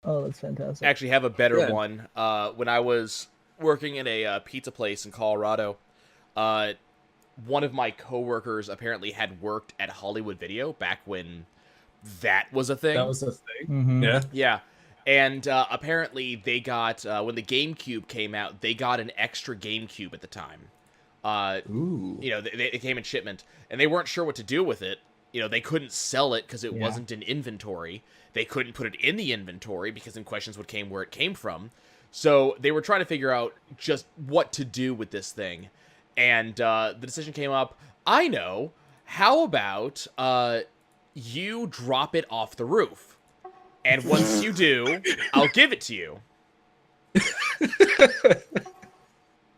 Oh, that's fantastic. Actually, have a better Yeah. one. When I was working in a pizza place in Colorado, uh, one of my coworkers apparently had worked at Hollywood Video back when that was a That thing. was the thing. Mm-hmm. Yeah. Yeah. And apparently they got, when the GameCube came out, they got an extra GameCube at the time. Uh, Ooh. it came in shipment, and they weren't sure what to do with it. They couldn't sell it because it Yeah. wasn't in inventory. They couldn't put it in the inventory because then questions would came where it came from. So they were trying to figure out just what to do with this thing. And the decision came up, I know, how about you drop it off the roof? And once you do, I'll give it to you.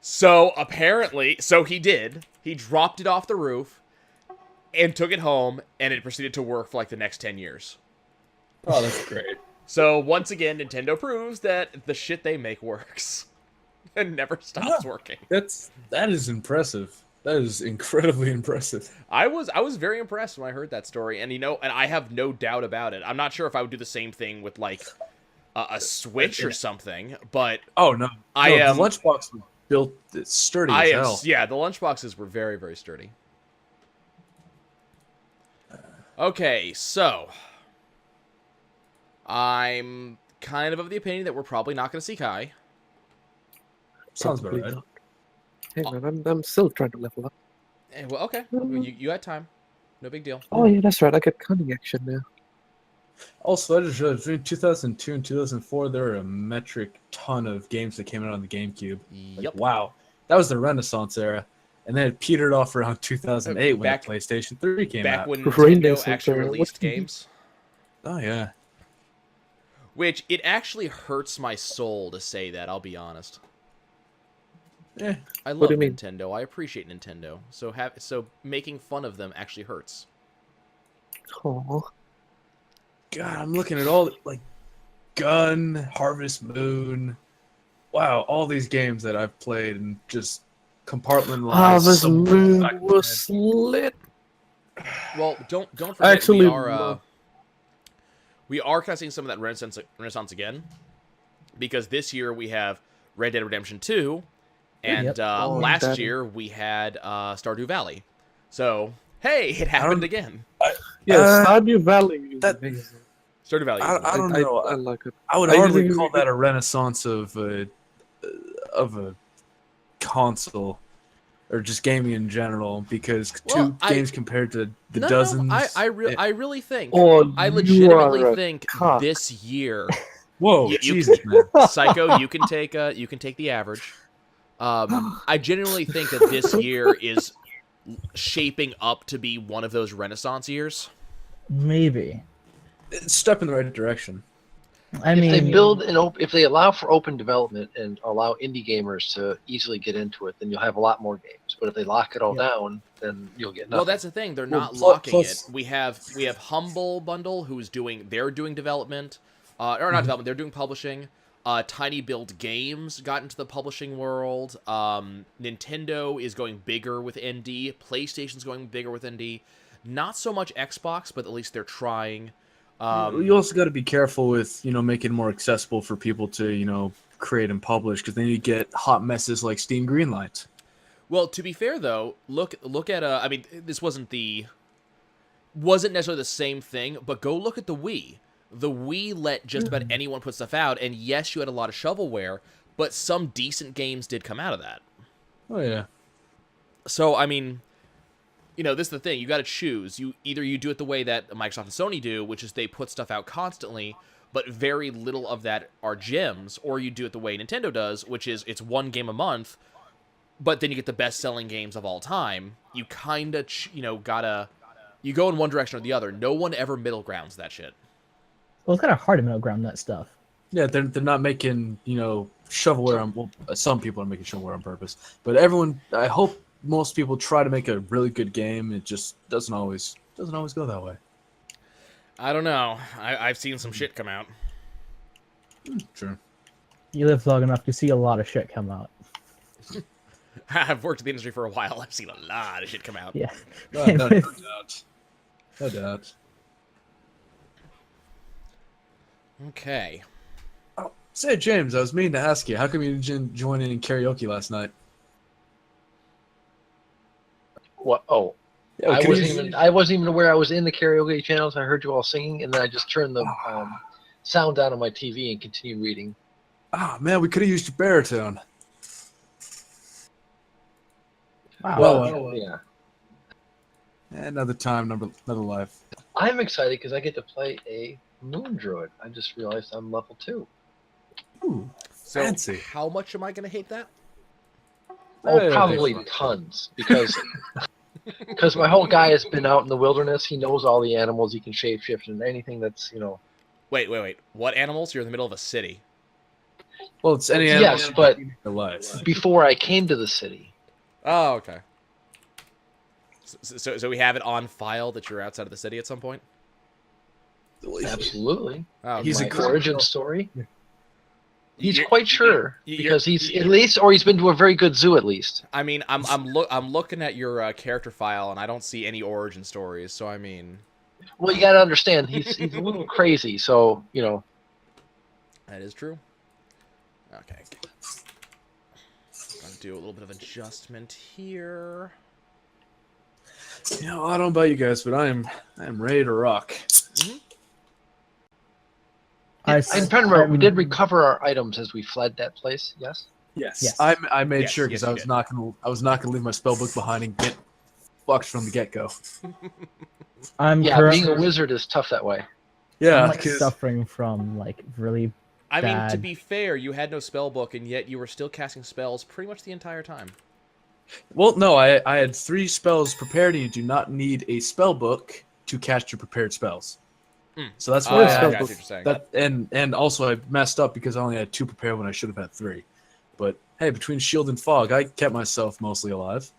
So apparently, he did. He dropped it off the roof and took it home, and it proceeded to work for like the next 10 years. Oh, that's great. So once again, Nintendo proves that the shit they make works and never stops working. That is impressive. That is incredibly impressive. I was very impressed when I heard that story, and and I have no doubt about it. I'm not sure if I would do the same thing with like a Switch or something, but Oh no, I am- The lunchbox was built sturdy I as am hell. yeah. The lunchboxes were very, very sturdy. Okay, so I'm kind of the opinion that we're probably not going to see Kai. Sounds about Probably right. not. Hey man, I'm still trying to level up. Well, okay, you had time, no big deal. Oh yeah, that's right. I get cunning action now. Also, I just realized between 2002 and 2004, there were a metric ton of games that came out on the GameCube. Like, Yep. wow, that was the Renaissance era, and then it petered off around 2008 when Back- the PlayStation 3 came Back out. when Rain Nintendo Dance actually Center, released what's the- games, Oh yeah, which it actually hurts my soul to say that. I'll be honest. eh. I What love do you mean? Nintendo. I appreciate Nintendo. So making fun of them actually hurts. Oh, God, I'm looking at all like Gun, Harvest Moon. Wow, all these games that I've played and just compartmentalized. Harvest somewhere Moon back in my was head. lit. Well, don't I forget actually we are kind of seeing some of that renaissance again, because this year we have Red Dead Redemption 2, and Yep. Oh, last that- year we had Stardew Valley. So hey, it happened again. Yeah, Uh, Stardew Valley is that- amazing. Stardew Valley. is I don't know. I like it. I would I hardly usually- call that a renaissance of a console or just gaming in general, because Well, games compared to the no, dozens. I really think. Oh, I you legitimately are a think cock. this year, Whoa, you- Jesus, man! Psycho, you can take the average. I genuinely think that this year is shaping up to be one of those Renaissance years. Maybe. It's a step in the right direction. I If mean, they build if they allow for open development and allow indie gamers to easily get into it, then you'll have a lot more games. But if they lock it all down, then you'll get nothing. Well, that's the thing; they're Well, not plus- locking it. We have Humble Bundle, who's doing development, or not development. They're doing publishing. Tiny Build Games got into the publishing world. Nintendo is going bigger with indie. PlayStation's going bigger with indie. Not so much Xbox, but at least they're trying. You also got to be careful with making it more accessible for people to create and publish, because then you get hot messes like Steam Greenlight. Well, to be fair though, look at I mean, this wasn't necessarily the same thing, but go look at the Wii. The Wii let just about anyone put stuff out, and yes, you had a lot of shovelware, but some decent games did come out of that. Oh yeah. So I mean, this is the thing. You got to choose. Either you do it the way that Microsoft and Sony do, which is they put stuff out constantly, but very little of that are gems, or you do it the way Nintendo does, which is it's one game a month, but then you get the best-selling games of all time. You kind of, gotta... You go in one direction or the other. No one ever middle grounds that shit. well, it's kind of hard to middle ground that stuff. Yeah, they're not making shovelware on. Well, some people are making shovelware on purpose, but everyone. I hope most people try to make a really good game. It just doesn't always go that way. I don't know. I've seen some shit come out. Sure. You live long enough, you see a lot of shit come out. I've worked in the industry for a while. I've seen a lot of shit come out. Yeah. No doubt. No doubt. Okay. Say, James, I was meaning to ask you, how come you didn't join in karaoke last night? What? Oh, Yeah, I wasn't even aware I was in the karaoke channels. I heard you all singing, and then I just turned the sound down on my TV and continued reading. Ah, man, we could have used your baritone. Wow. Well, Yeah. Another time, another life. I'm excited because I get to play a moon druid. I just realized I'm level 2. Ooh, So fancy. how much am I going to hate that? Oh, Hey, probably tons because my whole guy has been out in the wilderness. He knows all the animals. He can shapeshift and anything that's Wait. What animals? You're in the middle of a city. Well, it's any Yes, animal but in your life. before I came to the city. Oh, okay. So we have it on file that you're outside of the city at some point? Absolutely. Oh, He's okay. My a origin story. He's You're- quite sure you're- because he's at least, or he's been to a very good zoo at least. I mean, I'm looking at your character file and I don't see any origin stories. So I mean, Well, you got to understand he's a little crazy, so that is true. Okay. Gonna do a little bit of adjustment here. You know, I don't know about you guys, but I'm ready to rock. I'm trying to remember. We did recover our items as we fled that place. Yes. Yes. I made Yes, sure because yes, I you was did. not gonna leave my spellbook behind and get fucked from the get go. I'm Yeah, currently being a wizard is tough that way. Yeah, I'm, like, 'cause- suffering from like really. I mean, to Bad. be fair, you had no spell book and yet you were still casting spells pretty much the entire time. well, no, I had 3 spells prepared, and you do not need a spell book to cast your prepared spells. Mm. So that's Oh, why I I see had what you're saying. that, and also I messed up because I only had 2 prepared when I should have had 3. But hey, between shield and fog, I kept myself mostly alive.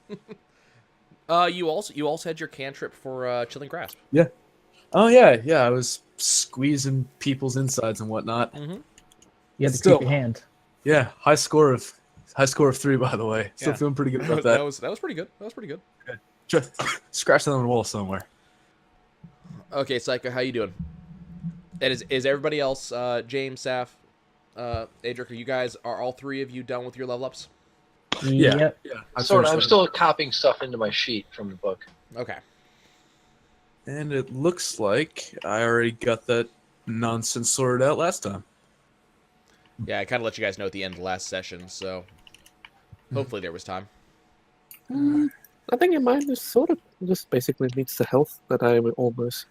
You also had your cantrip for chilling grasp. Oh yeah, I was squeezing people's insides and whatnot. Mm-hmm. You have to Still. keep your hand. Yeah, high score of 3, by the way. Still Yeah. feeling pretty good about that that. was pretty good. That was pretty good. Scratch that on the wall somewhere. Okay, Psycho, how you doing? And is everybody else, James, Saf, Adric, are all 3 of you done with your level ups? Yeah. Yep. Yeah, I Sort of. finished I'm that. still copying stuff into my sheet from the book. Okay. And it looks like I already got that nonsense sorted out last time. Yeah, I kind of let you guys know at the end of the last session, so hopefully there was time. I think in mine is sort of just basically needs the health that I will almost.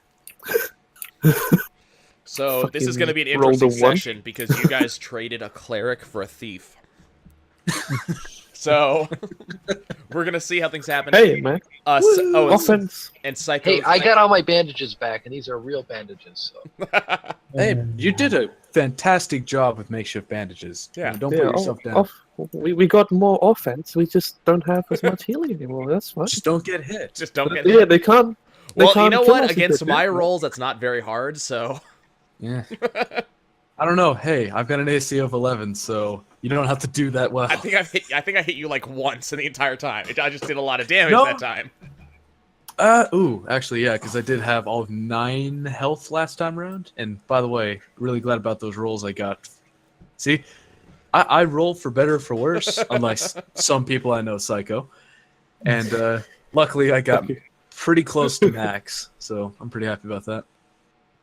So this is Fucking going to be an roll the interesting one. session because you guys traded a cleric for a thief. So we're going to see how things happen. Hey, man. And Offense. Psycho. Hey, I got all my bandages back, and these are real bandages. So. Hey, you did a fantastic job with makeshift bandages. Yeah. Don't Yeah, put yourself down. we got more offense. We just don't have as much healing anymore. That's fine. Just don't get hit. Just don't get Yeah, they can't. They Well, you can't know kill what? us if Against they my do. rolls, that's not very hard, so... Yeah. I don't know. Hey, I've got an AC of 11, so you don't have to do that well. I think I hit you like once in the entire time. I just did a lot of damage No. that time. Actually, yeah, because I did have all of 9 health last time around. And by the way, really glad about those rolls I got. See, I roll for better or for worse, unlike some people I know, Psycho. And luckily, I got pretty close to max, so I'm pretty happy about that.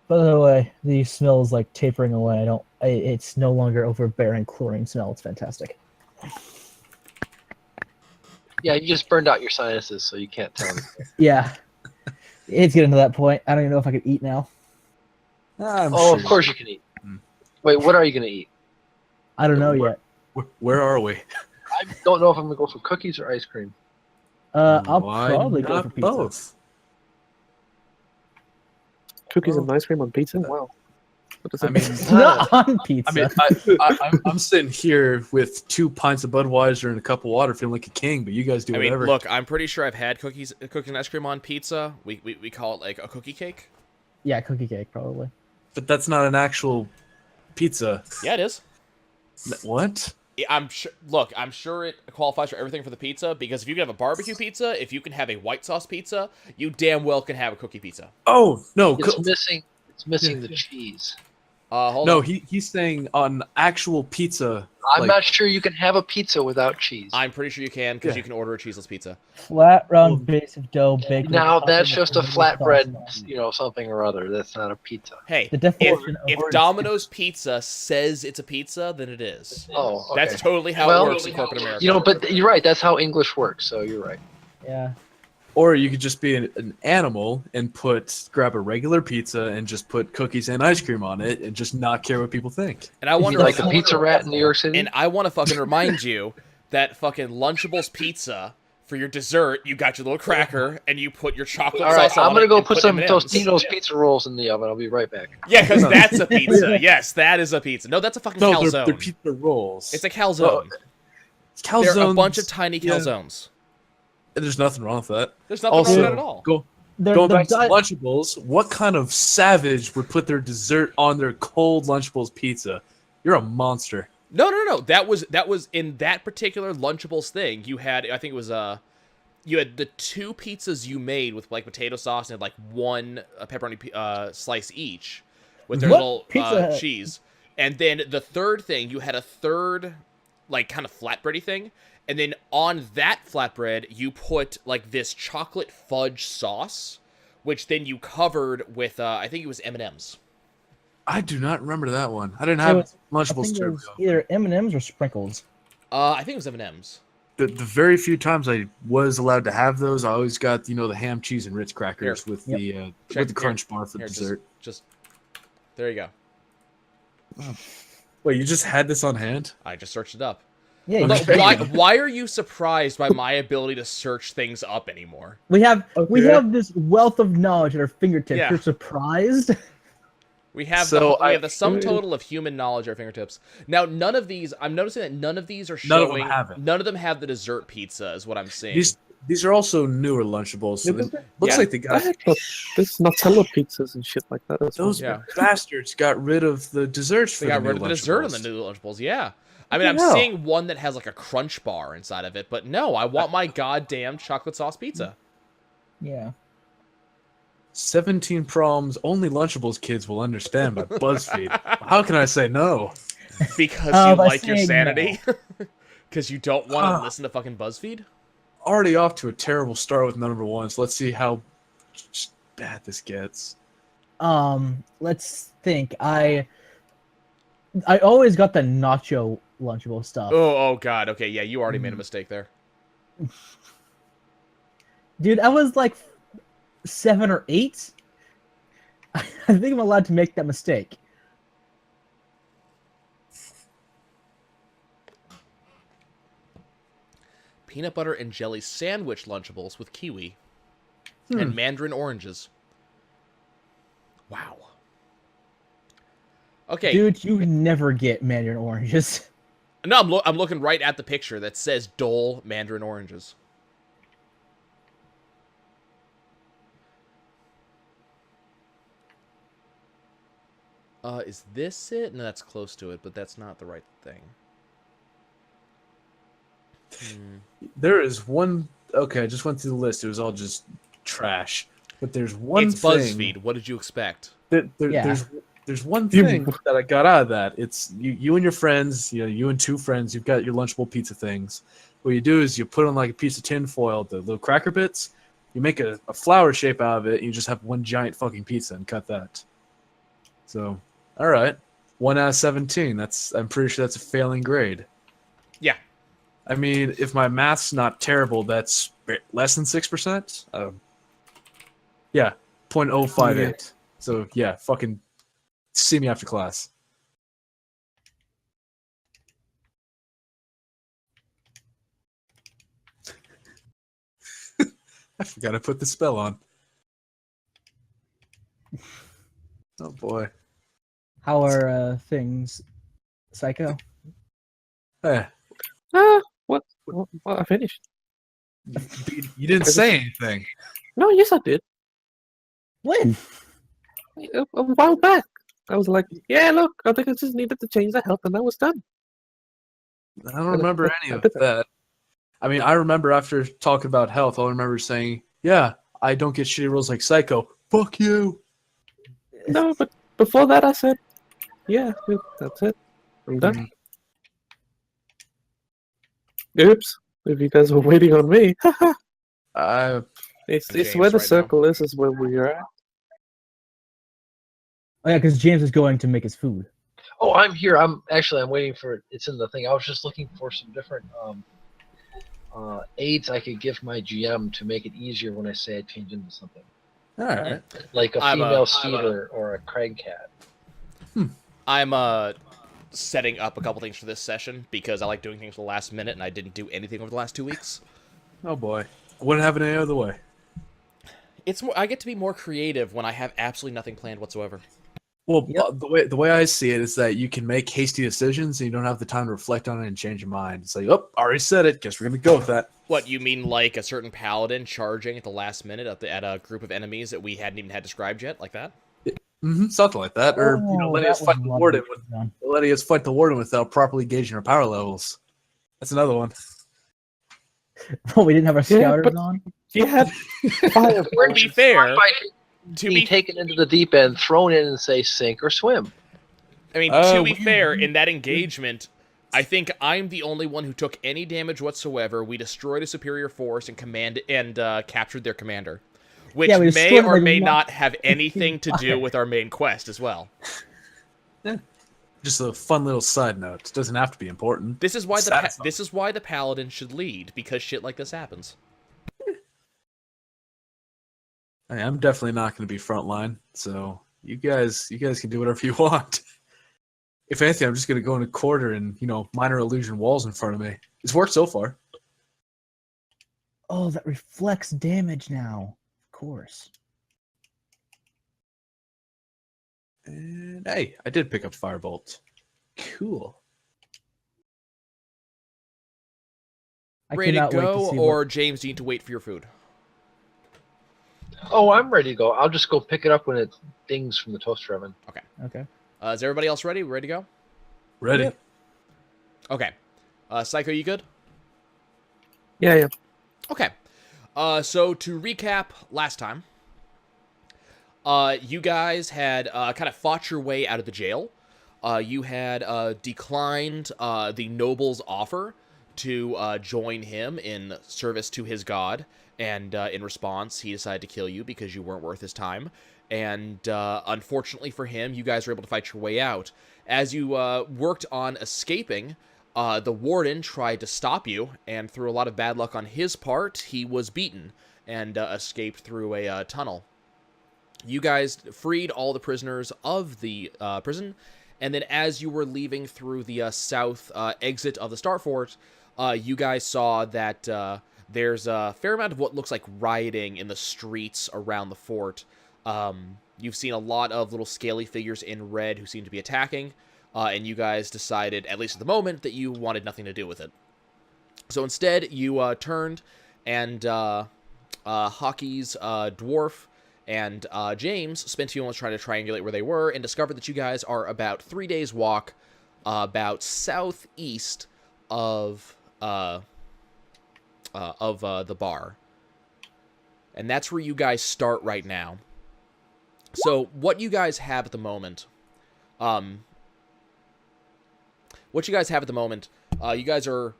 By the way, the smell is like tapering away. It's no longer overbearing chlorine smell. It's fantastic. Yeah, you just burned out your sinuses, so you can't tell me. Yeah. It's getting to that point. I don't even know if I could eat now. Oh, of course you can eat. Hmm. Wait, what are you going to eat? I don't know yet. Where are we? I don't know if I'm going to go for cookies or ice cream. I'll Why probably go not for pizza. both? Cookies and ice cream on pizza. Wow. What does I that mean, mean? Not on pizza. I mean, I'm sitting here with 2 pints of Budweiser and a cup of water, feeling like a king. But you guys do I mean, whatever. look, I'm pretty sure I've had cookies and ice cream on pizza. We call it like a cookie cake. Yeah, cookie cake probably. But that's not an actual pizza. Yeah, it is. What? I'm sure. Look, I'm sure it qualifies for everything for the pizza because if you can have a barbecue pizza, if you can have a white sauce pizza, you damn well can have a cookie pizza. Oh no! It's missing the cheese. Hold No, on. he's saying on actual pizza. I'm like, not sure you can have a pizza without cheese. I'm pretty sure you can because Yeah. you can order a cheeseless pizza. Flat round Well, base of dough baked. Now with that's topping just a of tomato flatbread, sauce. something or other. That's not a pizza. Hey, The if, definition of if orange Domino's Pizza says it's a pizza, then it is. Oh, okay. That's totally how Well, it works in corporate America. You know, but you're right. That's how English works. So you're right. Yeah. Or you could just be an animal and grab a regular pizza and just put cookies and ice cream on it and just not care what people think. And I wonder, Like a pizza rat in New York City. and I want to fucking remind you that fucking Lunchables pizza for your dessert, you got your little cracker and you put your chocolate All right, sauce on I'm gonna it go and put some M&Ms. Tostino's pizza rolls in the oven. I'll be right back. Yeah, because that's a pizza. Yes, that is a pizza. No, that's a fucking No, calzone. they're pizza rolls. It's a calzone. calzones. They're a bunch of tiny yeah. calzones. There's nothing wrong with that. There's nothing Also, wrong with that at all. Going back to Lunchables, what kind of savage would put their dessert on their cold Lunchables pizza? You're a monster. No. That was in that particular Lunchables thing. You had, I think it was you had the two pizzas you made with like potato sauce and had like one pepperoni slice each with their What little pizza? cheese. And then the third thing, you had a third like kind of flatbready thing. And then on that flatbread, you put like this chocolate fudge sauce, which then you covered with I think it was M&Ms. I do not remember that one. I didn't It have was- I Lunchables think it to was go. either M&M's or sprinkles. I think it was M&Ms. The very few times I was allowed to have those, I always got the ham, cheese, and Ritz crackers Here. with Yep. the crunch bar for Here, dessert. just there you go. Wait, you just had this on hand? I just searched it up. Yeah, you Look, should. why are you surprised by my ability to search things up anymore? we have Okay. this wealth of knowledge at our fingertips. Yeah. You're surprised? We have So we have the sum total of human knowledge at our fingertips. Now, none of these, I'm noticing that none of these are None of them showing. have it. None of them have the dessert pizza, is what I'm seeing. These are also newer Lunchables. So Yeah, looks yeah. like the guys, There's Nutella pizzas and shit like that. As well. those Yeah. bastards got rid of the desserts. They for got the rid of new the dessert on the Lunchables. new Lunchables. Yeah, I mean, I'm hell? seeing one that has like a crunch bar inside of it, but no, I want my goddamn chocolate sauce pizza. Yeah. 17 problems only Lunchables kids will understand by BuzzFeed. How can I say no? Because you by like your saying sanity. Because you don't want to Ah. listen to fucking BuzzFeed. Already off to a terrible start with number one, so let's see how bad this gets. Let's think. I always got the nacho Lunchable stuff. Oh god. Okay, yeah, you already made Mm. a mistake there. Dude, I was like 7 or 8. I think I'm allowed to make that mistake. Peanut butter and jelly sandwich Lunchables with kiwi Hmm. and mandarin oranges. Wow. Okay. Dude, you never get mandarin oranges. No, I'm looking right at the picture that says Dole mandarin oranges. Is this it? No, that's close to it, but that's not the right thing. There is one. Okay, I just went through the list. It was all just trash. But there's one It's thing. BuzzFeed. What did you expect? Yeah. There's one You- thing that I got out of that. It's you and your friends. You and two friends. You've got your Lunchable pizza things. What you do is you put on like a piece of tin foil, the little cracker bits. You make a flower shape out of it. And you just have one giant fucking pizza and cut that. So, all right, 1 out of 17. I'm pretty sure that's a failing grade. Yeah. I mean, if my math's not terrible, that's less than 6%. Yeah, 0.058. So yeah, fucking see me after class. I forgot I put the spell on. Oh boy. How are things, Psycho? Hey, What? I finished. you didn't say anything. No, yes, I did. When? A while back. I was like, yeah, look, I think I just needed to change the health, and I was done. I don't remember any I of did that. that. I mean, I remember after talking about health, I remember saying, yeah, I don't get shitty rolls like Psycho. Fuck you. No, but before that, I said, Yeah, that's it. I'm done. Mhm. Oops. If you guys were waiting on me. Uh, it's James where the right now. circle is where we are at. Oh yeah, because James is going to make his food. Oh, I'm here. I'm waiting for it. It's in the thing. I was just looking for some different aids I could give my GM to make it easier when I say I change into something, all right. like a I'm a- female steed or a crag cat. I'm setting up a couple things for this session because I like doing things for the last minute, and I didn't do anything over the last 2 weeks. Oh boy, wouldn't have it any other way. It's more, I get to be more creative when I have absolutely nothing planned whatsoever. Well, Yep. the way I see it is that you can make hasty decisions and you don't have the time to reflect on it and change your mind. It's like, oh, already said it. Guess we're gonna go with that. What, you mean like a certain paladin charging at the last minute at a group of enemies that we hadn't even had described yet, like that? Something like that, or letting us fight the warden without properly gauging our power levels. That's another one. We didn't have our Yeah, scouters but- on. You had To be fair, to Be be taken into the deep end, thrown in, and say sink or swim. I mean, to be we- fair, in that engagement, I think I'm the only one who took any damage whatsoever. We destroyed a superior force and captured their commander, which Yeah, we may destroyed, or like, may one- not have anything to do with our main quest as well. Just a fun little side note. It doesn't have to be important. This is why Satisfying. this is why the paladin should lead, because shit like this happens. Hey, I'm definitely not going to be frontline, so you guys can do whatever you want. If anything, I'm just going to go in a quarter and minor illusion walls in front of me. It's worked so far. Oh, that reflects damage now. Of course. And hey, I did pick up Firebolt. Cool. I Ready to cannot wait go, see or James, do you need to wait for your food? Oh, I'm ready to go. I'll just go pick it up when it dings from the toaster oven. what... Okay. Is everybody else ready? We ready to go? Ready? Yep. Okay. Psycho, you good? yeah. Okay. So to recap last time, you guys had kind of fought your way out of the jail. You had declined the noble's offer to join him in service to his god, and in response, he decided to kill you because you weren't worth his time. And unfortunately for him, you guys were able to fight your way out. As you worked on escaping, the warden tried to stop you, and through a lot of bad luck on his part, he was beaten and escaped through a tunnel. You guys freed all the prisoners of the prison, and then as you were leaving through the south exit of the Star Fort, you guys saw that there's a fair amount of what looks like rioting in the streets around the fort. You've seen a lot of little scaly figures in red who seem to be attacking, and you guys decided, at least at the moment, that you wanted nothing to do with it. So instead, you turned, and Hockey's dwarf and James spent a few moments trying to triangulate where they were, and discovered that you guys are about 3 days' walk about southeast of the bar. And that's where you guys start right now. So what you guys have at the moment, you guys are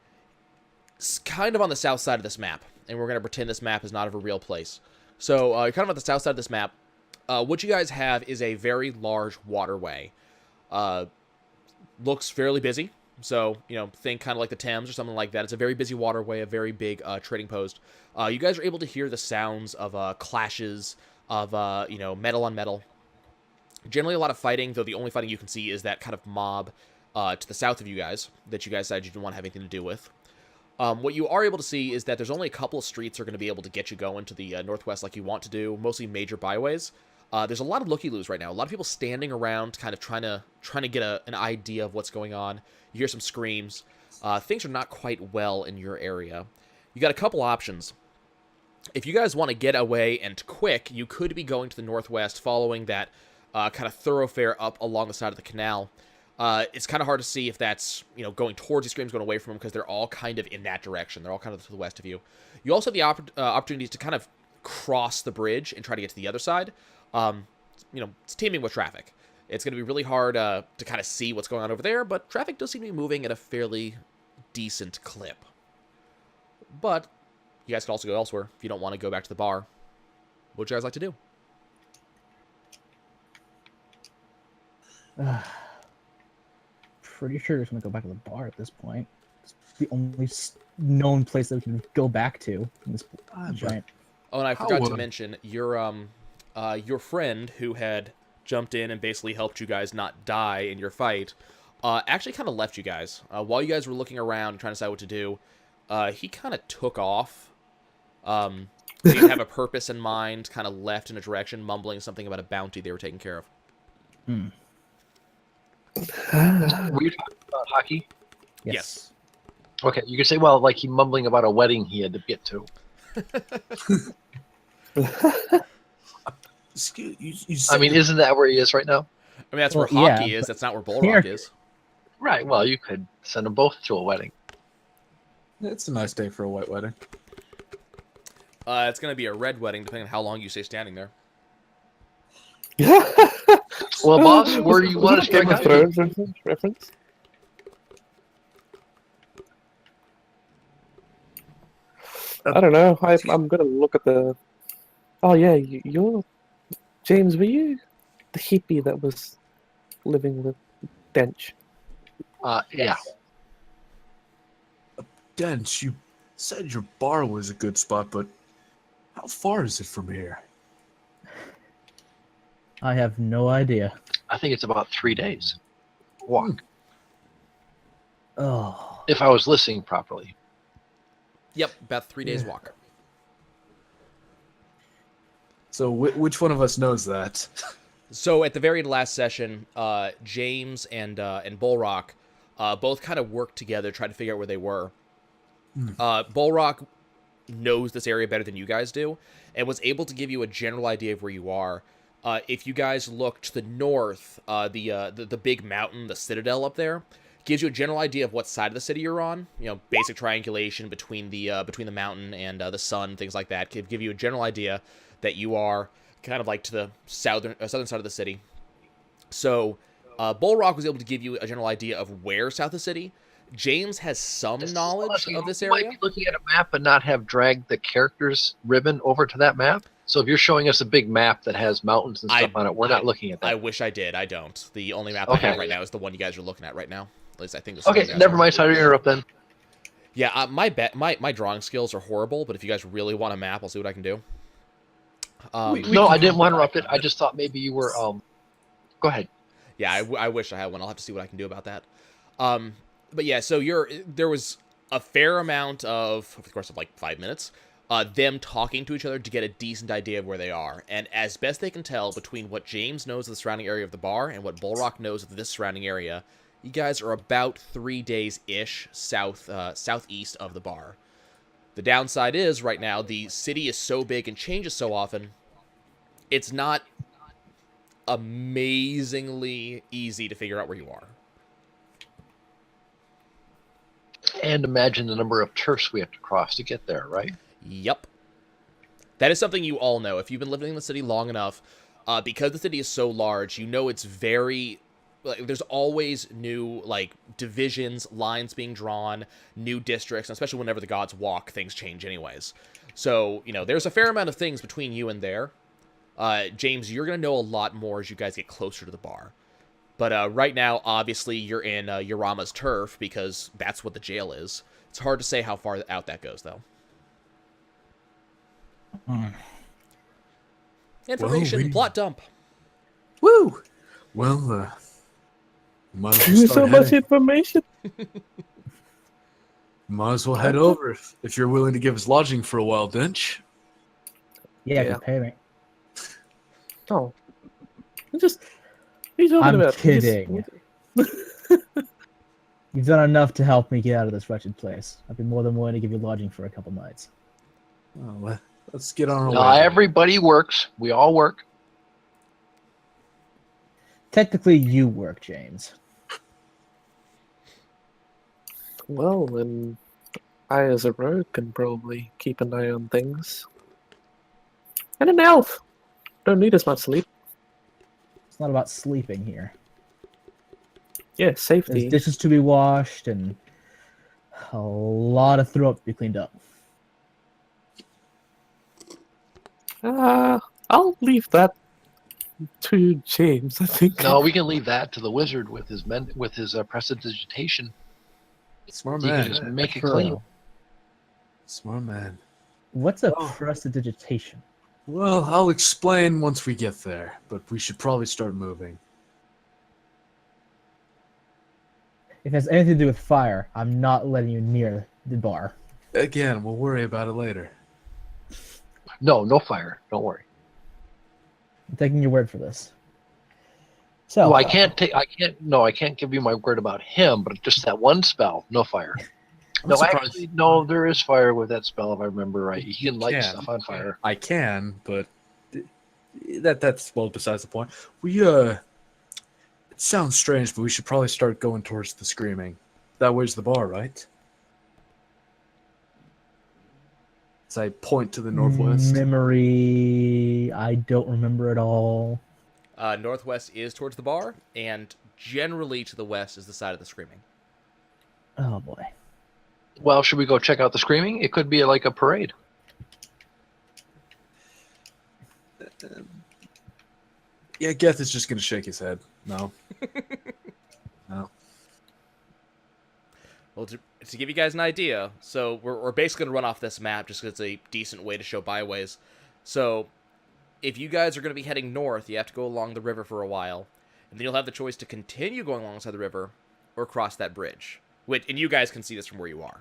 kind of on the south side of this map, and we're going to pretend this map is not of a real place. So you're kind of on the south side of this map. What you guys have is a very large waterway. Looks fairly busy. So, think kind of like the Thames or something like that. It's a very busy waterway, a very big trading post. You guys are able to hear the sounds of clashes, of, metal on metal. Generally a lot of fighting, though the only fighting you can see is that kind of mob to the south of you guys that you guys decided you didn't want to have anything to do with. What you are able to see is that there's only a couple of streets that are going to be able to get you going to the northwest like you want to do, mostly major byways. There's a lot of looky-loos right now. A lot of people standing around kind of trying to get an idea of what's going on. You hear some screams. Things are not quite well in your area. You got a couple options. If you guys want to get away and quick, you could be going to the northwest following that kind of thoroughfare up along the side of the canal. It's kind of hard to see if that's, going towards these screams, going away from them, because they're all kind of in that direction. They're all kind of to the west of you. You also have the opportunities to kind of cross the bridge and try to get to the other side. It's teeming with traffic. It's going to be really hard to kind of see what's going on over there, but traffic does seem to be moving at a fairly decent clip. But you guys can also go elsewhere if you don't want to go back to the bar. What would you guys like to do? Pretty sure just want to go back to the bar at this point. It's the only known place that we can go back to in this giant. Oh, and I How forgot to would- mention your friend who had jumped in and basically helped you guys not die in your fight. Actually, kind of left you guys while you guys were looking around and trying to decide what to do. He kind of took off. He didn't have a purpose in mind. Kind of left in a direction, mumbling something about a bounty they were taking care of. Were you talking about hockey? Yes. Okay, you could say, well, like he mumbling about a wedding he had to get to. Excuse you I said mean, isn't that where he is right now? I mean, that's Well, where hockey yeah, is. That's not where Bull here- Rock is. Right. Well, you could send them both to a wedding. it's a nice day for a white wedding. It's going to be a red wedding, depending on how long you stay standing there. Well, boss, where do you want to Game strike of out? Thrones reference? I don't know. I'm gonna look at the. Oh yeah, you're James. Were you the hippie that was living with Dench? Yeah. Dench, you said your bar was a good spot, but how far is it from here? I have no idea. I think it's about 3 days. Walk. Oh, If I was listening properly. Yep, about 3 days walk. So which one of us knows that? So at the very last session, James and Bullrock both kind of worked together, tried to figure out where they were. Bullrock knows this area better than you guys do, and was able to give you a general idea of where you are. If you guys look to the north, the big mountain, the Citadel up there, gives you a general idea of what side of the city you're on. You know, basic triangulation between the mountain and the sun, things like that. Give you a general idea that you are kind of like to the southern side of the city. So, Bullrock was able to give you a general idea of where south of the city. James has some knowledge of this You might area. be looking at a map and not have dragged the characters ribbon over to that map. So if you're showing us a big map that has mountains and stuff on it, we're not looking at that. I wish I did. I don't. The only map I have Okay. right now is the one you guys are looking at right now. At least I think. This is Okay, what you guys never are. mind. Sorry to interrupt then. Yeah, my drawing skills are horrible, but if you guys really want a map, I'll see what I can do. No, I didn't want to interrupt it. I just thought maybe you were. Go ahead. Yeah, I wish I had one. I'll have to see what I can do about that. But yeah, so there was a fair amount of course, of like 5 minutes, them talking to each other to get a decent idea of where they are. And as best they can tell, between what James knows of the surrounding area of the bar and what Bullrock knows of this surrounding area, you guys are about 3 days-ish southeast of the bar. The downside is, right now, the city is so big and changes so often, it's not amazingly easy to figure out where you are. And imagine the number of turfs we have to cross to get there, right? Yep. That is something you all know. If you've been living in the city long enough, because the city is so large, you know it's very... Like, there's always new, like, divisions, lines being drawn, new districts, and especially whenever the gods walk, things change anyways. So, you know, there's a fair amount of things between you and there. James, you're going to know a lot more as you guys get closer to the bar. But right now, obviously, you're in Yorama's turf, because that's what the jail is. It's hard to say how far out that goes, though. Information, Well, plot dump. Woo! Well, might as well So start much heading. information. Might as well head over if you're willing to give us lodging for a while, Dench. yeah, Yeah. you pay me. Oh, what are you talking I'm about? kidding. You've done enough to help me get out of this wretched place. I'd be more than willing to give you lodging for a couple nights. Well, let's get on our Not way. everybody works. We all work. Technically, you work, James. Well, then I, as a rogue, can probably keep an eye on things. And an elf. Don't need as much sleep. It's not about sleeping here. Yeah, There's safety. dishes to be washed and a lot of throw up to be cleaned up. I'll leave that to James. I think. No, we can leave that to the wizard with his prestidigitation. Smart He can man. just make it True. clean. Smart man. What's a Oh. prestidigitation? Well, I'll explain once we get there, but we should probably start moving. If it has anything to do with fire, I'm not letting you near the bar. Again, we'll worry about it later. No fire. Don't worry. I'm taking your word for this. So Well, I can't give you my word about him, but just that one spell, no fire. I'm No, surprised- actually, no, there is fire with that spell if I remember right. He can light Can. stuff on fire. I can, but that's well besides the point. It sounds strange, but we should probably start going towards the screaming. That way's the bar, right? As I point to the northwest. Memory, I don't remember at all. Northwest is towards the bar, and generally to the west is the side of the screaming. Oh boy. Well, should we go check out the screaming? It could be like a parade. Yeah, Geth is just gonna shake his head. No. No. Well, to give you guys an idea, so we're basically going to run off this map just because it's a decent way to show byways. So, if you guys are going to be heading north, you have to go along the river for a while, and then you'll have the choice to continue going alongside the river or cross that bridge. And you guys can see this from where you are.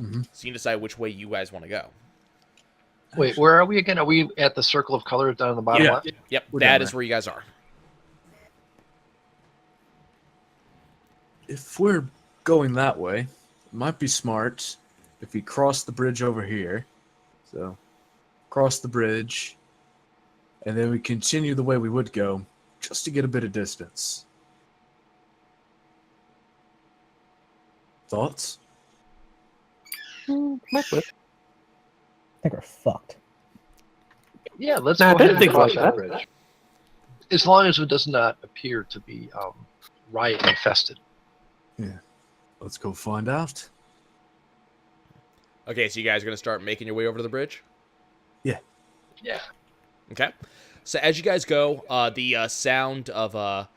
Mm-hmm. So you can decide which way you guys want to go. Wait, where are we again? Are we at the circle of colors down in the bottom Yeah. left? Yep, We're that down is there. where you guys are. If we're going that way, it might be smart if we cross the bridge over here. So, cross the bridge, and then we continue the way we would go, just to get a bit of distance. Thoughts? Might work. I think we're fucked. Yeah, let's Nah, I go didn't ahead and think cross like that that. bridge. As long as it does not appear to be riot infested. Let's go find out. Okay, so you guys are going to start making your way over to the bridge? Yeah. Okay. So as you guys go, the sound of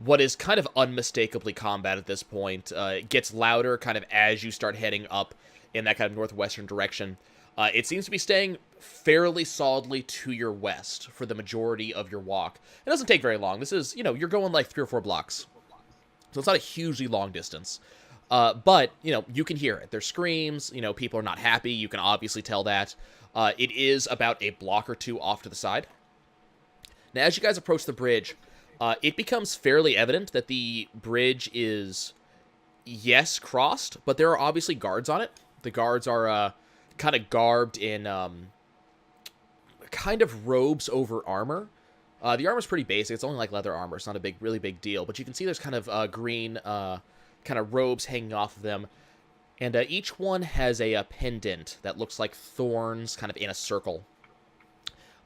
what is kind of unmistakably combat at this point gets louder kind of as you start heading up in that kind of northwestern direction. It seems to be staying fairly solidly to your west for the majority of your walk. It doesn't take very long. This is, you're going like 3 or 4 blocks. So it's not a hugely long distance. But, you can hear it. There's screams, people are not happy. You can obviously tell that. It is about a block or 2 off to the side. Now, as you guys approach the bridge, it becomes fairly evident that the bridge is, yes, crossed, but there are obviously guards on it. The guards are kind of garbed in kind of robes over armor. The armor's pretty basic. It's only like leather armor. It's not a really big deal. But you can see there's kind of green kind of robes hanging off of them. And each one has a pendant that looks like thorns kind of in a circle.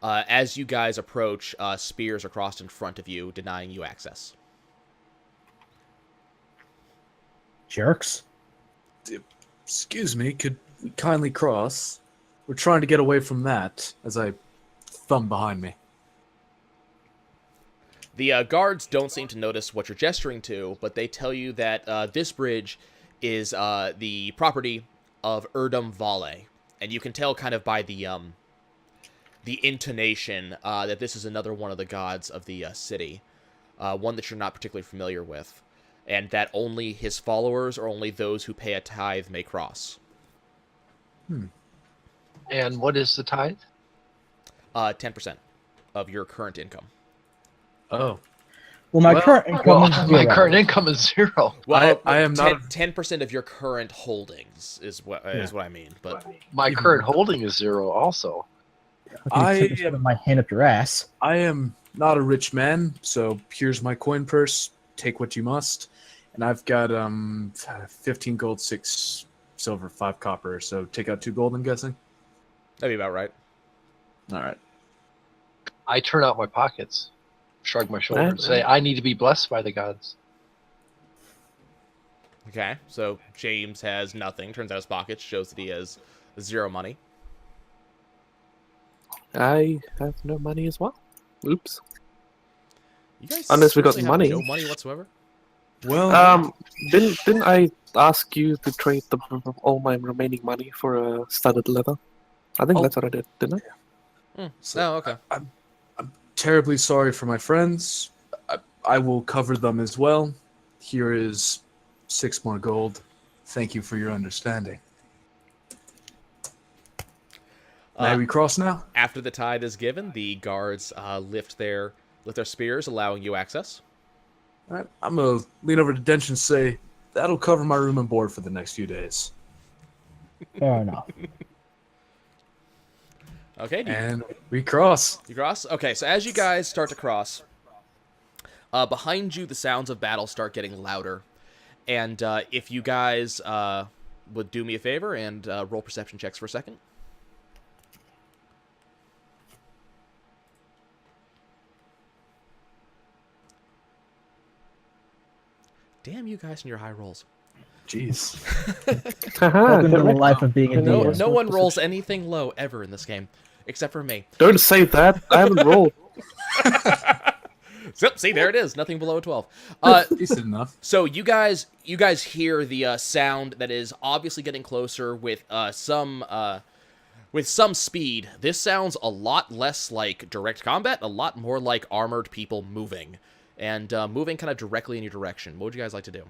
As you guys approach, spears are crossed in front of you, denying you access. Jerks. Excuse me, could we kindly cross? We're trying to get away from that, as I thumb behind me. The guards don't seem to notice what you're gesturing to, but they tell you that this bridge is the property of Erdum Vale. And you can tell kind of by the intonation that this is another one of the gods of the city. One that you're not particularly familiar with. And that only his followers or only those who pay a tithe may cross. And what is the tithe? 10% of your current income. Oh. Well, my current income is my 0. current income is 0. Well, I am not 10% of your current holdings is what I mean. But My current holding is 0 also. I took a my hand up your ass. I am not a rich man, so here's my coin purse. Take what you must. And I've got 15 gold, 6 silver, 5 copper. So take out 2 gold, I'm guessing. that'd be about right. All right. I turn out my pockets. shrug my shoulders and say, I need to be blessed by the gods. Okay, so James has nothing. Turns out his pockets shows that he has 0 money. I have no money as well. Oops. You guys Unless we got seriously have money. no money whatsoever. Well, Didn't I ask you to trade all my remaining money for a studded leather? I think Oh. that's what I did, didn't I? Oh, okay. I'm terribly sorry for my friends. I will cover them as well. Here is 6 more gold. Thank you for your understanding. May we cross now? After the tithe is given, the guards lift their spears, allowing you access. All right, I'm gonna lean over to Dench and say, that'll cover my room and board for the next few days. Fair enough. Okay, And we cross. you cross? Okay, so as you guys start to cross, behind you, the sounds of battle start getting louder. And if you guys would do me a favor and roll perception checks for a second. Damn you guys and your high rolls. Jeez. Haha, Welcome to get the wrecked. life of being a No, DM. No one rolls anything low ever in this game, except for me. Don't say that. I haven't rolled. So, see, there it is. Nothing below a 12. Decent enough. So you guys hear the sound that is obviously getting closer with some speed. This sounds a lot less like direct combat, a lot more like armored people moving, and moving kind of directly in your direction. What would you guys like to do?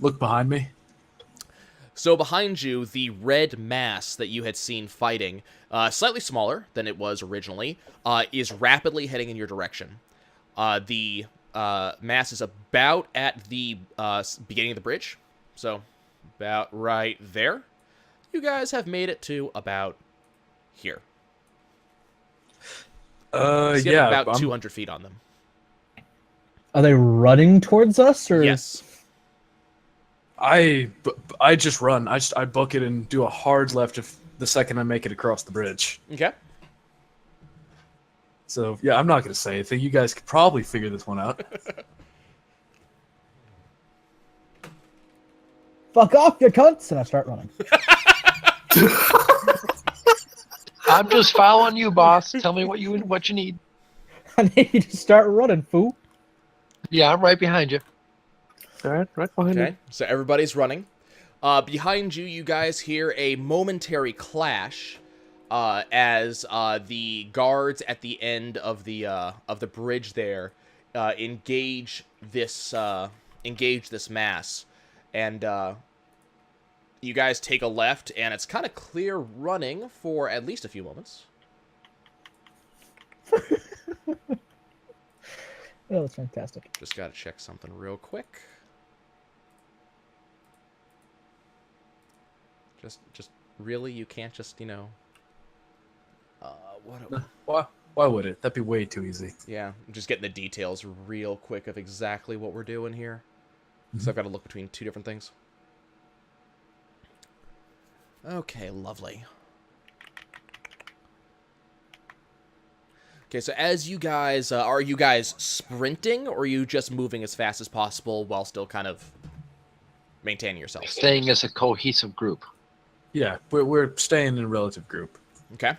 Look behind me. So behind you, the red mass that you had seen fighting, slightly smaller than it was originally, is rapidly heading in your direction. The mass is about at the beginning of the bridge, so about right there. You guys have made it to about here. So you have about 200 feet on them. Are they running towards us, or Yes. I just run. I book it and do a hard left if the second I make it across the bridge. Okay. So yeah, I'm not gonna say anything. You guys could probably figure this one out. fuck off, you cunts, and I start running. I'm just following you, boss. Tell me what you need. I need you to start running, fool. Yeah, I'm right behind you. All right, right behind Okay. me. So everybody's running. Behind you, you guys hear a momentary clash as the guards at the end of the bridge there engage this mass, and you guys take a left, and it's kind of clear running for at least a few moments. Oh, that's fantastic. Just gotta check something real quick. Just really, you can't just what? Why would it? That'd be way too easy. Yeah, I'm just getting the details real quick of exactly what we're doing here. So I've got to look between two different things. Okay, lovely. Okay, so as you guys, are you guys sprinting, or are you just moving as fast as possible while still kind of maintaining yourself? Staying as a cohesive group. Yeah, we're staying in a relative group. Okay.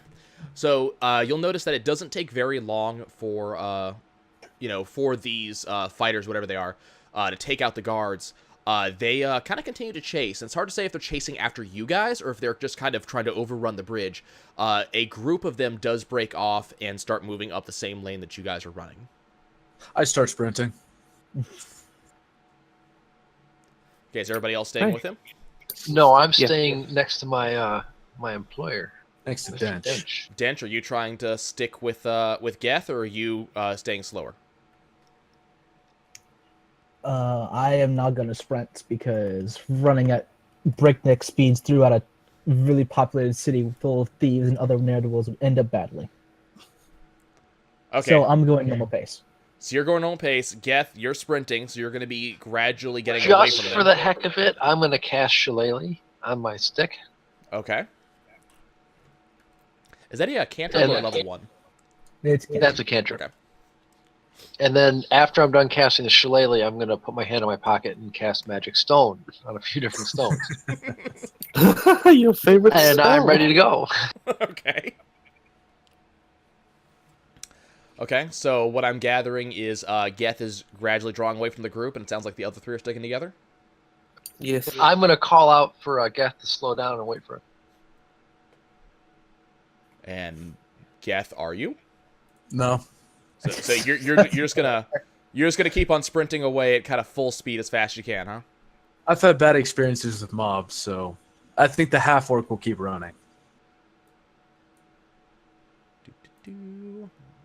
So you'll notice that it doesn't take very long for for these fighters, whatever they are, to take out the guards. They kind of continue to chase. And it's hard to say if they're chasing after you guys or if they're just kind of trying to overrun the bridge. A group of them does break off and start moving up the same lane that you guys are running. I start sprinting. Okay, is everybody else staying Hey. with him? No, I'm Yeah. staying next to my my employer. Next to Mr. Dench. Dench, are you trying to stick with Geth, or are you staying slower? I am not going to sprint because running at breakneck speeds throughout a really populated city full of thieves and other ne'er-do-wells would end up badly. Okay. So I'm going normal pace. So you're going normal pace. Geth, you're sprinting, so you're going to be gradually getting away Just from for them. the heck of it, I'm gonna cast Shillelagh on my stick. Okay. Is that a cantrip or a And- level 1? It's That's a cantrip. Okay. And then after I'm done casting the Shillelagh, I'm going to put my hand in my pocket and cast Magic Stone on a few different stones. Your favorite And I'm spell. ready to go. Okay. Okay, so what I'm gathering is Geth is gradually drawing away from the group, and it sounds like the other three are sticking together. Yes. I'm going to call out for Geth to slow down and wait for it. And Geth, are you? No. So you're just gonna keep on sprinting away at kind of full speed as fast as you can, huh? I've had bad experiences with mobs, so I think the half orc will keep running.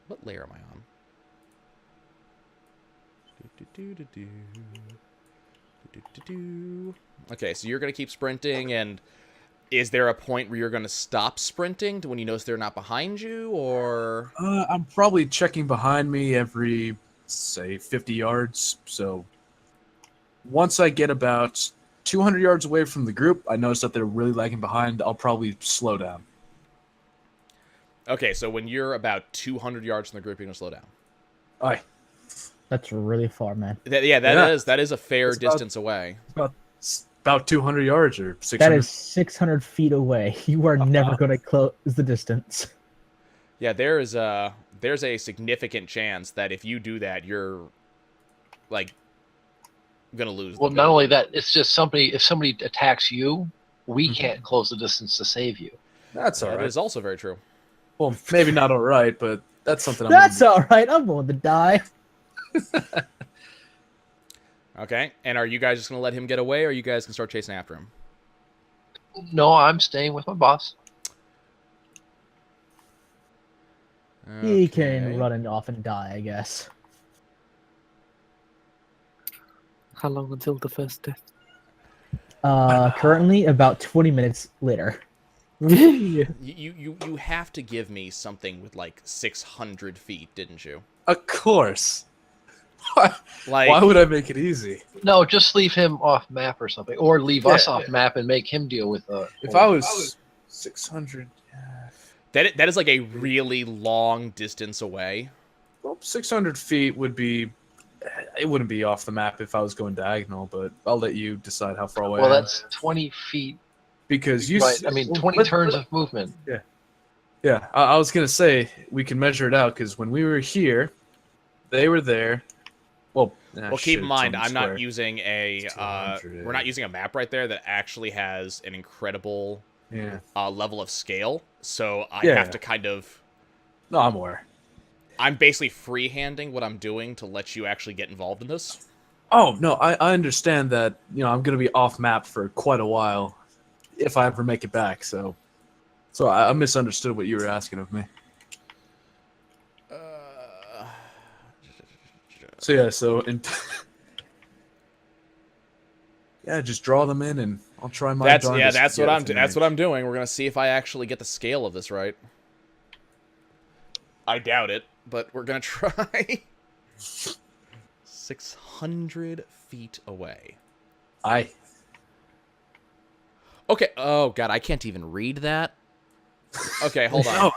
What layer am I on? Okay, so you're gonna keep sprinting, and is there a point where you're gonna stop sprinting to when you notice they're not behind you, or? I'm probably checking behind me every, say, 50 yards. So once I get about 200 yards away from the group, I notice that they're really lagging behind. I'll probably slow down. Okay, so when you're about 200 yards from the group, you're gonna slow down. Aye. That's really far, man. That Yeah. is a fair It's about- distance away. It's about 200 yards or 600. That is 600 feet away. You are never going to close the distance. Yeah, there's a significant chance that if you do that, you're like gonna lose. Well, the not game. only that, it's just if somebody attacks you, we can't close the distance to save you. That's all That right. is also very true. Well, maybe not all right, but that's something I'm That's gonna all right. I'm willing to die. Okay, and are you guys just gonna let him get away, or are you guys gonna start chasing after him? No, I'm staying with my boss. He Okay. can run and off and die, I guess. How long until the first death? Currently, about 20 minutes later. Yeah. You have to give me something with like 600 feet, didn't you? Of course. Why, Like, why would I make it easy? No, just leave him off map or something, or leave us Yeah. off map and make him deal with If I was 600, that is like a really long distance away. well, 600 feet would be. It wouldn't be off the map if I was going diagonal, but I'll let you decide how far away. Well, I am. that's 20 feet. Because you. Right. I mean, 20 turns of movement. Yeah, I was gonna say we can measure it out because when we were here, they were there. Well, Well, keep in mind, I'm not using. using a It's 200. we're not using a map right there that actually has an incredible Yeah. level of scale. So I Yeah. have to kind of. No, I'm aware. I'm basically freehanding what I'm doing to let you actually get involved in this. Oh no, I understand that. You know, I'm gonna be off map for quite a while, if I ever make it back. So I misunderstood what you were asking of me. So yeah, yeah, just draw them in, and I'll try my. That's darndest to that's get what I'm within that's what range. I'm doing. We're gonna see if I actually get the scale of this right. I doubt it, but we're gonna try. 600 feet away. Aye. Okay. Oh god, I can't even read that. Okay, hold on. No,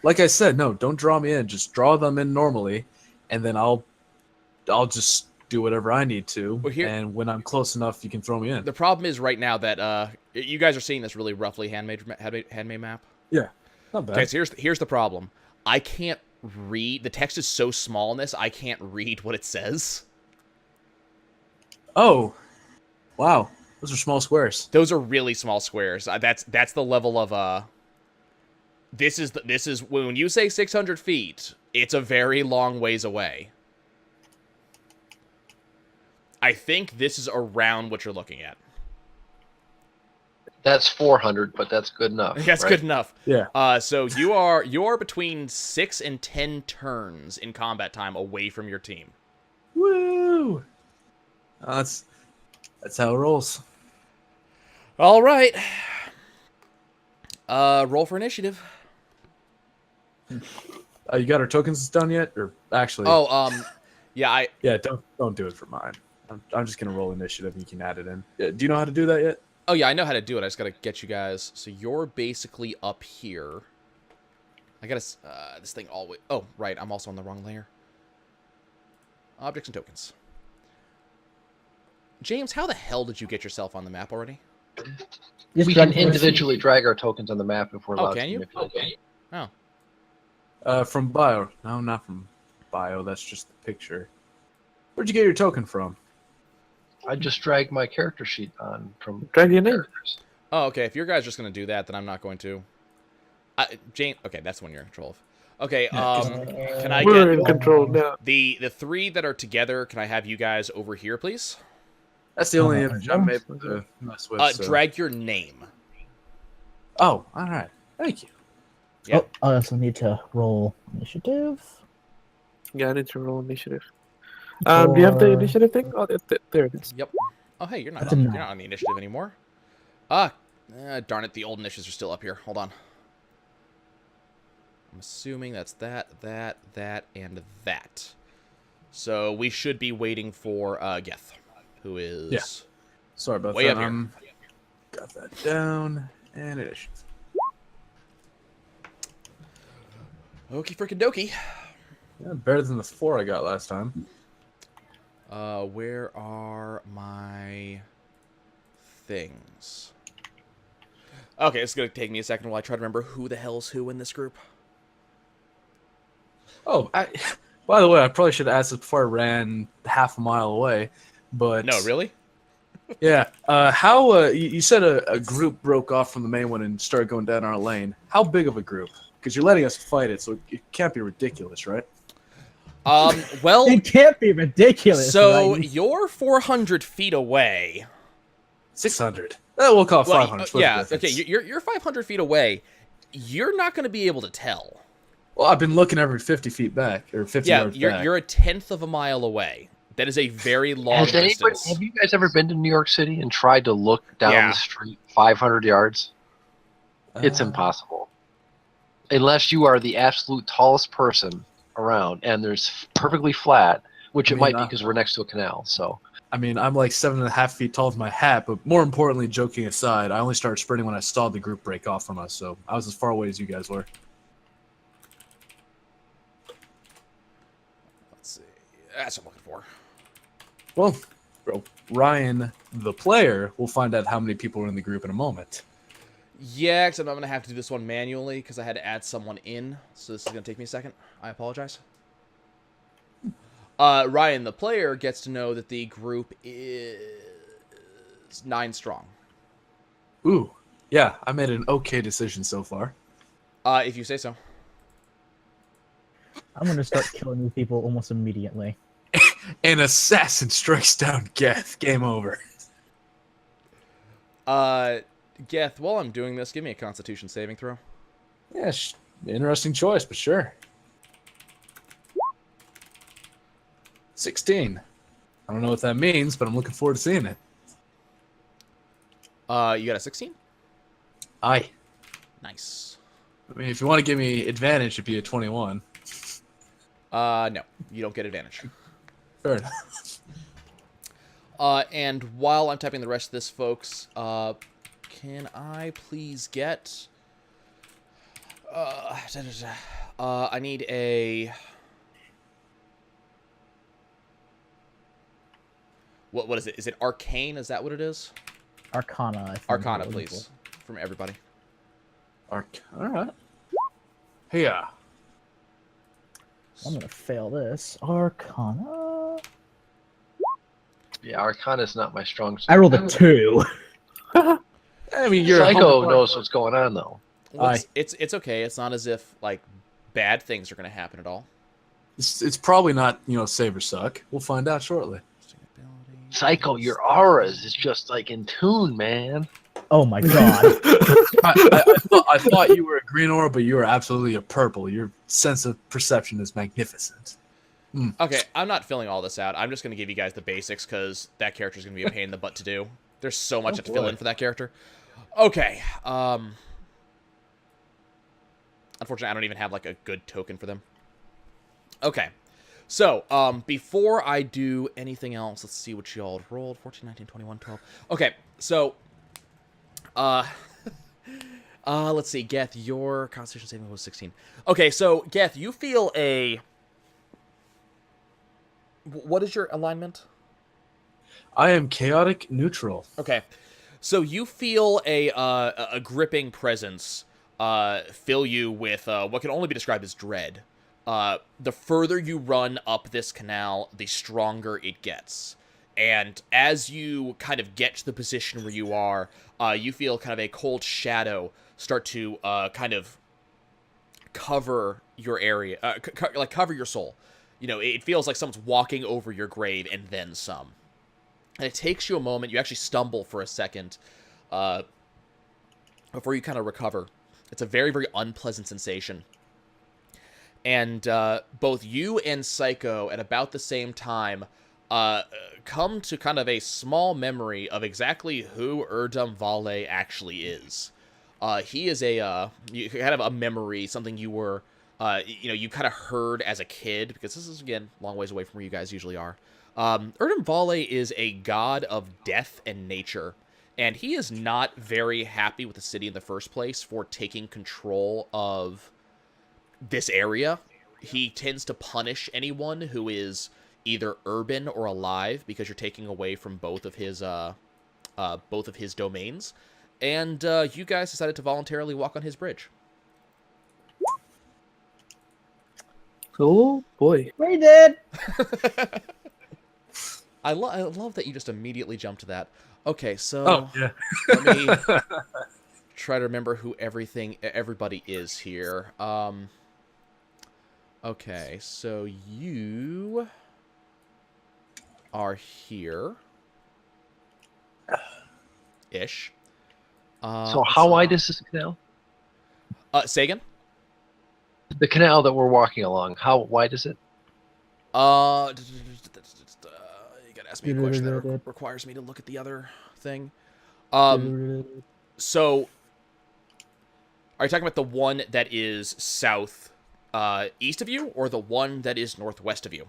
like I said, no, don't draw me in. Just draw them in normally, and then I'll just do whatever I need to. Well, here- and when I'm close enough, you can throw me in. The problem is right now that you guys are seeing this really roughly handmade map. Yeah, not bad. Okay, so here's the problem. I can't read. The text is so small in this, I can't read what it says. Oh, wow, those are small squares. Those are really small squares. That's the level of This is when you say 600 feet, it's a very long ways away. I think this is around what you're looking at. That's 400, but that's good enough. That's right? good enough. Yeah. So you are between 6 and 10 turns in combat time away from your team. Woo! That's how it rolls. All right. Roll for initiative. You got our tokens done yet? Or actually, Yeah, yeah, don't do it for mine. I'm just gonna roll initiative, and you can add it in. Yeah, do you know how to do that yet? Oh yeah, I know how to do it. I just gotta get you guys. So you're basically up here. I gotta this thing all the way. Oh right, I'm also on the wrong layer. Objects and tokens. James, how the hell did you get yourself on the map already? Just We drag can it. individually drag our tokens on the map if we're Oh, allowed can to you? manipulate them. Oh. From bio. No, not from bio. That's just the picture. Where'd you get your token from? I just drag my character sheet on from Drag your name. characters. Oh, okay. If your guys just going to do that, then I'm not going to. James, okay, that's one you're in control of. Okay, Yeah, 'cause- can I We're in get control now. the three that are together? Can I have you guys over here, please? That's the only Uh, image I'm able to mess with. so. Drag your name. Oh, all right. Thank you. Yeah. Oh, I also need to roll initiative. Yeah, I need to roll initiative. Do you have the For- initiative thing? Oh, there it is. Yep. Oh, hey, you're not That's a you're nine. not on the initiative anymore. Darn it, the old initiatives are still up here. Hold on. I'm assuming that's that, and that. So we should be waiting for Geth, who is Yeah. Sorry about way that. up here. Got that down. And it is. Okie freaking dokie. Yeah, better than the 4 I got last time. Where are my things? Okay, it's gonna take me a second while I try to remember who the hell's who in this group. Oh, by the way, I probably should have asked this before I ran half a mile away. But No, really? Yeah. You said a group broke off from the main one and started going down our lane. How big of a group? Because you're letting us fight it, so it can't be ridiculous, right? Well, It can't be ridiculous. so right? you're 400 feet away. 600. We'll call it Well, 500. Split the yeah, difference. okay, you're 500 feet away. You're not going to be able to tell. Well, I've been looking every 50 feet back, or 50 Yeah, yards you're back. you're a tenth of a mile away. That is a very long Has anybody, distance. have you guys ever been to New York City and tried to look down Yeah. the street 500 yards? It's Uh, impossible. Unless you are the absolute tallest person around and there's perfectly flat, which I it mean, might be because we're next to a canal. So I mean, I'm like 7.5 feet tall with my hat, but more importantly, joking aside, I only started sprinting when I saw the group break off from us, so I was as far away as you guys were. Let's see. That's what I'm looking for. Well, bro, Ryan, the player, will find out how many people are in the group in a moment. Yeah, except I'm going to have to do this one manually because I had to add someone in. So this is going to take me a second. I apologize. Ryan, the player, gets to know that the group is 9 strong. Ooh, yeah, I made an okay decision so far. If you say so. I'm gonna start killing these people almost immediately. An assassin strikes down Geth. Game over. Geth, while I'm doing this, give me a Constitution saving throw. Yeah, interesting choice, but sure. 16. I don't know what that means, but I'm looking forward to seeing it. You got a 16? Aye. Nice. I mean, if you want to give me advantage, it'd be a 21. No, you don't get advantage. Fair enough. And while I'm typing the rest of this, folks, can I please get... I need a... What is it? Is it Arcane? Is that what it is? Arcana. I think, Arcana, is what it please. From everybody. All right. Yeah. I'm gonna fail this. Arcana. yeah, Arcana is not my strong suit. I rolled a 2. I mean, you're Psycho humble- knows what's going on though. Well, Aye. it's okay. It's not as if, like, bad things are going to happen at all. It's probably not, save or suck. We'll find out shortly. Psycho, your auras is just like in tune, man. Oh my god. I thought you were a green aura, but you are absolutely a purple. Your sense of perception is magnificent. Okay, I'm not filling all this out. I'm just going to give you guys the basics because that character is going to be a pain in the butt to do. There's so much Oh, I have to fill boy. in for that character. Okay. Unfortunately, I don't even have, like, a good token for them. Okay. So, before I do anything else, let's see what y'all rolled. 14, 19, 21, 12. Okay, so, let's see. Geth, your Constitution saving was 16. Okay, so, Geth, you feel What is your alignment? I am chaotic neutral. Okay, so you feel a gripping presence fill you with what can only be described as dread. The further you run up this canal, the stronger it gets. And as you kind of get to the position where you are, you feel kind of a cold shadow start to kind of cover your area, like cover your soul. You know, it feels like someone's walking over your grave and then some. And it takes you a moment. You actually stumble for a second before you kind of recover. It's a very, very unpleasant sensation. And both you and Psycho, at about the same time, come to kind of a small memory of exactly who Erdum Vale actually is. He is kind of a memory, something you were, you kind of heard as a kid, because this is, again, a long ways away from where you guys usually are. Erdum Vale is a god of death and nature, and he is not very happy with the city in the first place for taking control of this area. He tends to punish anyone who is either urban or alive, because you're taking away from both of his domains. And you guys decided to voluntarily walk on his bridge. Oh boy. We did. I love that you just immediately jumped to that. Okay, so Oh, yeah. let me try to remember who everybody is here. Okay, so you are here. Ish. So how wide is this canal? Say again? The canal that we're walking along, how wide is it? You gotta ask me a question that requires me to look at the other thing. So, are you talking about the one that is south, east of you, or the one that is northwest of you?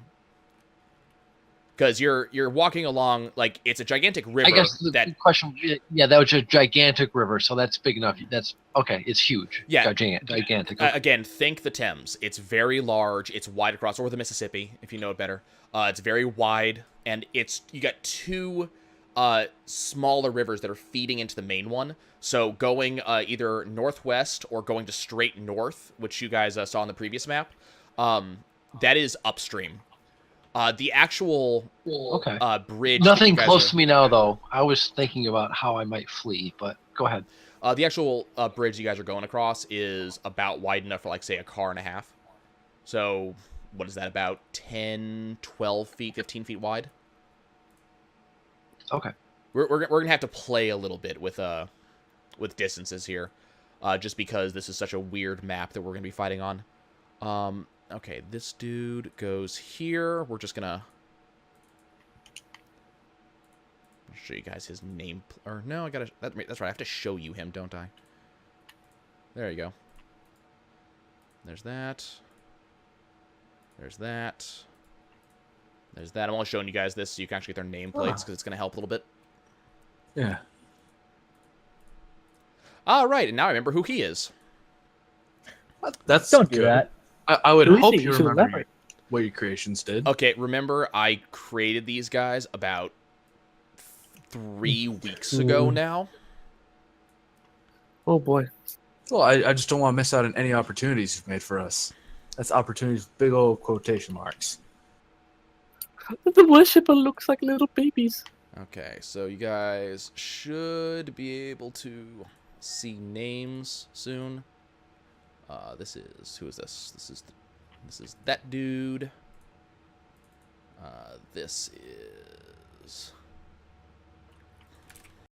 Because you're walking along, like, it's a gigantic river. I guess the question, yeah, that was a gigantic river, so that's big enough. That's okay. It's huge. Yeah. Gigantic. Okay. Again, think the Thames. It's very large. It's wide across, or the Mississippi, if you know it better. It's very wide, and you got two smaller rivers that are feeding into the main one. So going either northwest or going to straight north, which you guys saw on the previous map, that is upstream. The actual bridge. Nothing close to me now, though. I was thinking about how I might flee, but go ahead. The actual bridge you guys are going across is about wide enough for, like, say, a car and a half. So, what is that, about 10, 12 feet, 15 feet wide? Okay. We're going to have to play a little bit with distances here, just because this is such a weird map that we're going to be fighting on. Okay, this dude goes here. We're just going to show you guys his name. Or, no, I got to... That's right, I have to show you him, don't I? There you go. There's that. There's that. There's that. I'm only showing you guys this so you can actually get their nameplates, because it's going to help a little bit. Yeah. All right, and now I remember who he is. That's Don't good. do that. I would Who is hope he? you You should remember elaborate. what your creations did. Okay, remember I created these guys about 3 weeks ago now? Oh boy. Well, I just don't want to miss out on any opportunities you've made for us. That's opportunities with big old quotation marks. The worshipper looks like little babies. Okay, so you guys should be able to see names soon. Who is this? This is that dude. This is